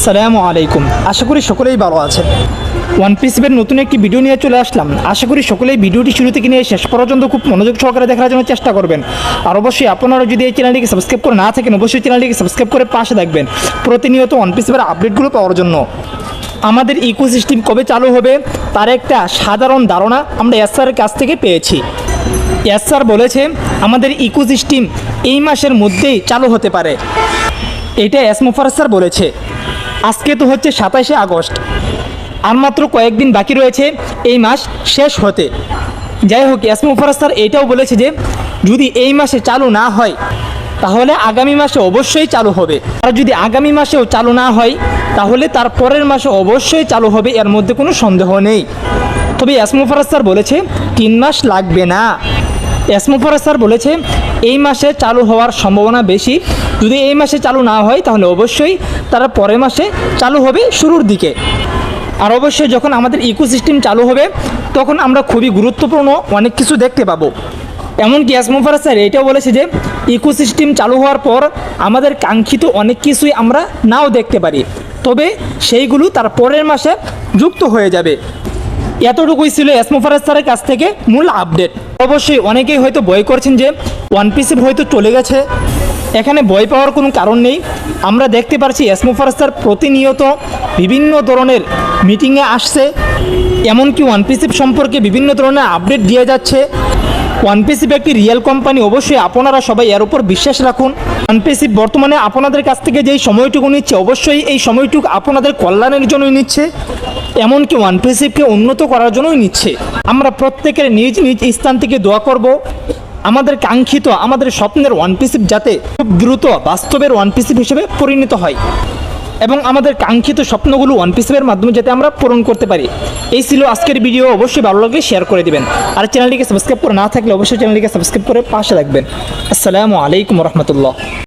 আসসালামু আলাইকুম। আশা করি সকলেই ভালো আছেন। ওয়ান পিসের নতুন একটি ভিডিও নিয়ে চলে আসলাম। আশা করি সকলেই ভিডিওটি শুরু থেকে নিয়ে শেষ পর্যন্ত খুব মনোযোগ সহকারে দেখার জন্য চেষ্টা করবেন। আর অবশ্যই আপনারা যদি এই চ্যানেলটিকে সাবস্ক্রাইব করে না থাকেন, অবশ্যই চ্যানেলটিকে সাবস্ক্রাইব করে পাশে থাকবেন প্রতিনিয়ত ওয়ান পিসের আপডেটগুলো পাওয়ার জন্য। আমাদের ইকোসিস্টেম কবে চালু হবে তার একটা সাধারণ ধারণা আমরা এসআরের কাছ থেকে পেয়েছি। এসআর বলেছে আমাদের ইকোসিস্টেম এই মাসের মধ্যেই চালু হতে পারে। এটা এসমোফার স্যার বলেছে। আজকে তো হচ্ছে 27শে আগস্ট, আর মাত্র কয়েকদিন বাকি রয়েছে এই মাস শেষ হতে। যাই হোক, এসমোফার স্যার এটাও বলেছে যে যদি এই মাসে চালু না হয় তাহলে আগামী মাসে অবশ্যই চালু হবে, আর যদি আগামী মাসেও চালু না হয় তাহলে তার পরের মাসে অবশ্যই চালু হবে, এর মধ্যে কোনো সন্দেহ নেই। তবে এসমোফার স্যার বলেছে 3 মাস লাগবে না। এসমোফার স্যার বলেছে এই মাসে চালু হওয়ার সম্ভাবনা বেশি। যদি এই মাসে চালু না হয় তাহলে অবশ্যই তারা পরের মাসে চালু হবে শুরুর দিকে। আর অবশ্যই যখন আমাদের ইকোসিস্টেম চালু হবে তখন আমরা খুবই গুরুত্বপূর্ণ অনেক কিছু দেখতে পাবো। এমনকি এসমোফার স্যার এটাও বলেছে যে ইকোসিস্টেম চালু হওয়ার পর আমাদের কাঙ্ক্ষিত অনেক কিছুই আমরা নাও দেখতে পারি, তবে সেইগুলো তার পরের মাসে যুক্ত হয়ে যাবে। এতটুকুই ছিল এসমোফার স্যারের কাছ থেকে মূল আপডেট। অবশ্যই অনেকেই হয়তো ভয় করছেন যে ওয়ান পিসে হয়তো চলে গেছে। এখানে ভয় পাওয়ার কোনো কারণ নেই। আমরা দেখতে পাচ্ছি এসমোফার স্যার প্রতিনিয়ত বিভিন্ন ধরনের মিটিংয়ে আসছে, এমনকি ওয়ান পিসি সম্পর্কে বিভিন্ন ধরনের আপডেট দিয়ে যাচ্ছে। ওয়ান পিসি একটি রিয়েল কোম্পানি, অবশ্যই আপনারা সবাই এর উপর বিশ্বাস রাখুন। ওয়ান পিসি বর্তমানে আপনাদের কাছ থেকে যেই সময়টুকু নিচ্ছে অবশ্যই এই সময়টুকু আপনাদের কল্যাণের জন্যই নিচ্ছে, এমনকি ওয়ান পিসিকে উন্নত করার জন্যই নিচ্ছে। আমরা প্রত্যেকের নিজ নিজ স্থান থেকে দোয়া করব আমাদের কাঙ্ক্ষিত আমাদের স্বপ্নের ওয়ান পিসি যাতে খুব দ্রুত বাস্তবের ওয়ান পিসি হিসেবে পরিণত হয় এবং আমাদের কাঙ্ক্ষিত স্বপ্নগুলো ওয়ান পিসের মাধ্যমে যাতে আমরা পূরণ করতে পারি। এই ছিল আজকের ভিডিও। অবশ্যই ভালো লাগলে শেয়ার করে দিবেন, আর চ্যানেলটিকে সাবস্ক্রাইব করে না থাকলে অবশ্যই চ্যানেলটিকে সাবস্ক্রাইব করে পাশে রাখবেন। আসসালামু আলাইকুম রহমতুল্লাহ।